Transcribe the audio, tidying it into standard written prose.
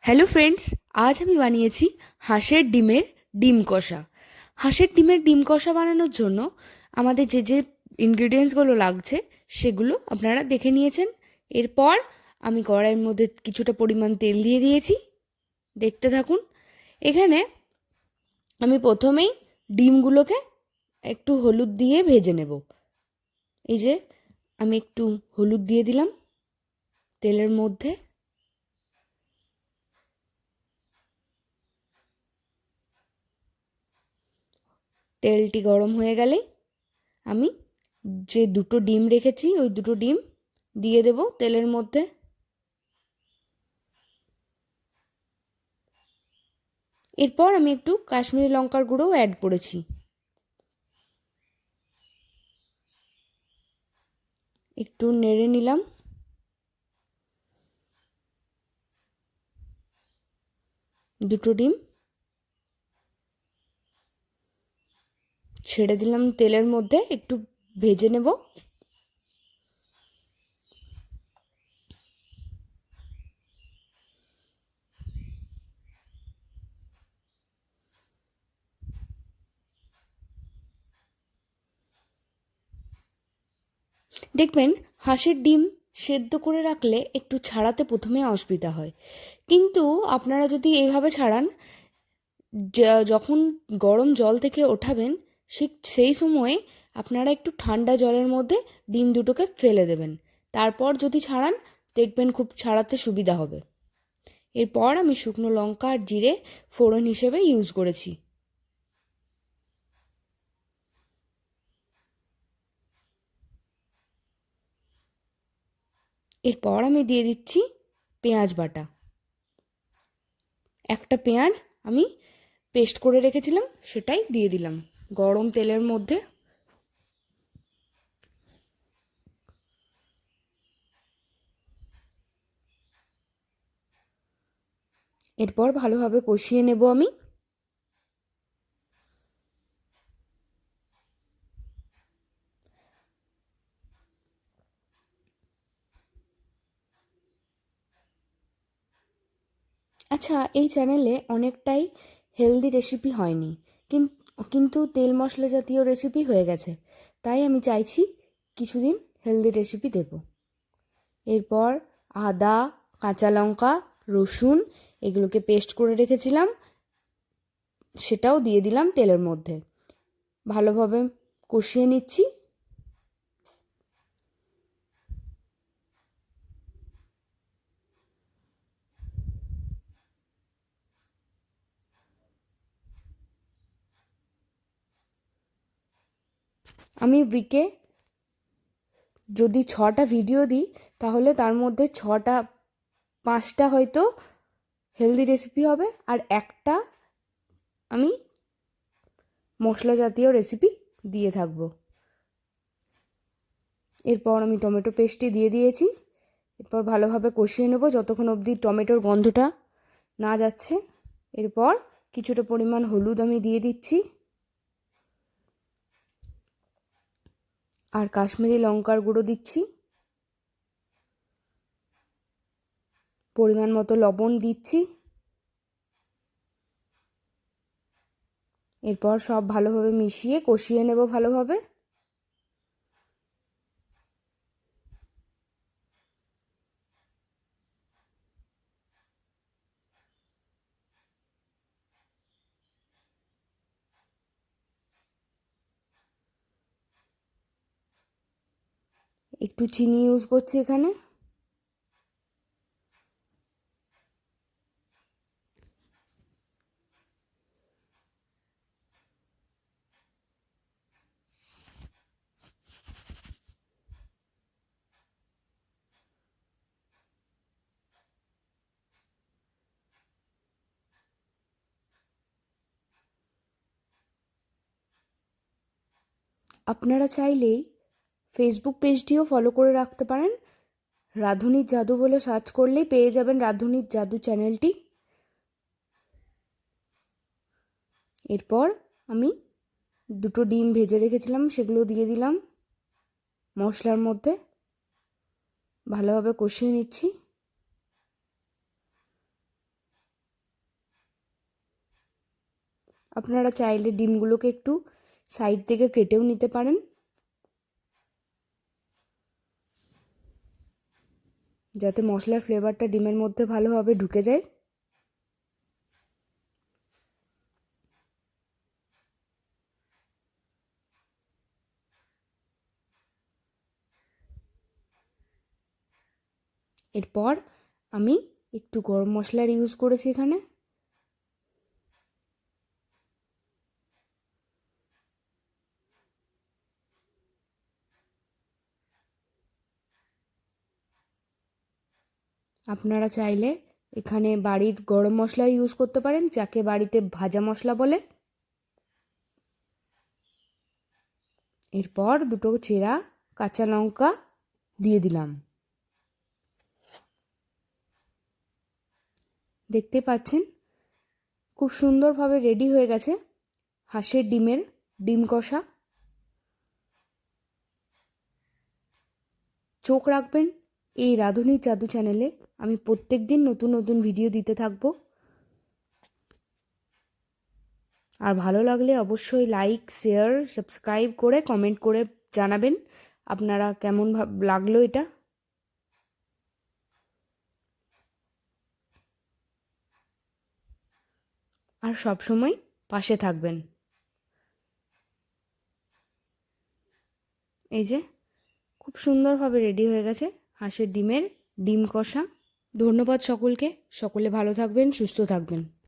Hello friends, আজ আমি বানিয়েছি হাঁসের ডিমের ডিম কষা। হাঁসের ডিমের ডিম কষা বানানোর জন্য আমাদের যে যে ইনগ্রিডিয়েন্টসগুলো লাগছে সেগুলো আপনারা দেখে নিয়েছেন। এরপর আমি কড়াইয়ের মধ্যে কিছুটা পরিমাণ তেল দিয়ে দিয়েছি, দেখতে থাকুন। এখানে আমি প্রথমেই ডিমগুলোকে একটু হলুদ দিয়ে ভেজে নেব। এই যে আমি একটু হলুদ দিয়ে দিলাম তেলের মধ্যে। তেলটি গরম হয়ে গেলে আমি যে দুটো ডিম রেখেছি ওই দুটো ডিম দিয়ে দেব তেলের মধ্যে। এরপর আমি একটু কাশ্মীরি লঙ্কার গুঁড়োও অ্যাড করেছি। একটু নেড়ে নিলাম। দুটো ডিম ছেড়ে দিলাম তেলের মধ্যে, একটু ভেজে নেব। দেখবেন হাঁসের ডিম সেদ্ধ করে রাখলে একটু ছাড়াতে প্রথমে অসুবিধা হয়, কিন্তু আপনারা যদি এইভাবে ছাড়ান, যখন গরম জল থেকে ওঠাবেন সেই সময়ে আপনারা একটু ঠান্ডা জলের মধ্যে ডিম দুটোকে ফেলে দেবেন, তারপর যদি ছাড়ান দেখবেন খুব ছাড়াতে সুবিধা হবে। এরপর আমি শুকনো লঙ্কা আর জিরে ফোড়ন হিসেবে ইউজ করেছি। এরপর আমি দিয়ে দিচ্ছি পেঁয়াজ বাটা। একটা পেঁয়াজ আমি পেস্ট করে রেখেছিলাম, সেটাই দিয়ে দিলাম গরম তেলের মধ্যে। এরপর ভালোভাবে কষিয়ে নেব আমি। আচ্ছা, এই চ্যানেলে অনেকটাই হেলদি রেসিপি হয়নি, কিন্তু তেল মশলা জাতীয় রেসিপি হয়ে গেছে, তাই আমি চাইছি কিছুদিন হেলদি রেসিপি দেব। এরপর আদা, কাঁচা লঙ্কা, রসুন এগুলোকে পেস্ট করে রেখেছিলাম, সেটাও দিয়ে দিলাম তেলের মধ্যে। ভালোভাবে কষিয়ে নিচ্ছি। আমি উইকে যদি 6টা ভিডিও দিই তাহলে তার মধ্যে 5টা হয়তো হেলদি রেসিপি হবে, আর একটা আমি মশলা জাতীয় রেসিপি দিয়ে থাকবো। এরপর আমি টমেটো পেস্টটি দিয়ে দিয়েছি। এরপর ভালোভাবে কষিয়ে নেব যতক্ষণ অবধি টমেটোর গন্ধটা না যাচ্ছে। এরপর কিছুটা পরিমাণ হলুদ আমি দিয়ে দিচ্ছি, আর কাশ্মীরি লঙ্কার গুঁড়ো দিচ্ছি, পরিমাণ মতো লবণ দিচ্ছি। এরপর সব ভালোভাবে মিশিয়ে কষিয়ে নেব ভালোভাবে। একটু চিনি ইউজ করছি এখানে। আপনারা চাইলেই ফেসবুক পেজটিও ফলো করে রাখতে পারেন। রাঁধুনির জাদু বলে সার্চ করলেই পেয়ে যাবেন রাঁধুনির জাদু চ্যানেলটি। এরপর আমি দুটো ডিম ভেজে রেখেছিলাম, সেগুলো দিয়ে দিলাম মশলার মধ্যে। ভালোভাবে কষিয়ে নিচ্ছি। আপনারা চাইলে ডিমগুলোকে একটু সাইড থেকে কেটেও নিতে পারেন, যাতে মশলার ফ্লেভারটা ডিমের মধ্যে ভালোভাবে ঢুকে যায়। এরপর আমি একটু গরম মশলার ইউজ করেছি এখানে। আপনারা চাইলে এখানে বাড়ির গরম মশলা ইউজ করতে পারেন, যাকে বাড়িতে ভাজা মশলা বলে। এরপর দুটো চেরা কাঁচা লঙ্কা দিয়ে দিলাম। দেখতে পাচ্ছেন খুব সুন্দরভাবে রেডি হয়ে গেছে হাঁসের ডিমের ডিম কষা। চোখ রাখবেন এই রাঁধুনি জাদু চ্যানেলে, আমি প্রত্যেক দিন নতুন নতুন ভিডিও দিতে থাকবো। আর ভালো লাগলে অবশ্যই লাইক, শেয়ার, সাবস্ক্রাইব করে কমেন্ট করে জানাবেন আপনারা কেমন লাগলো এটা। আর সব সময় পাশে থাকবেন। এই যে খুব সুন্দরভাবে রেডি হয়ে গেছে হাঁসের ডিমের ডিম কষা। ধন্যবাদ সকলকে, সকলে ভালো থাকবেন, সুস্থ থাকবেন।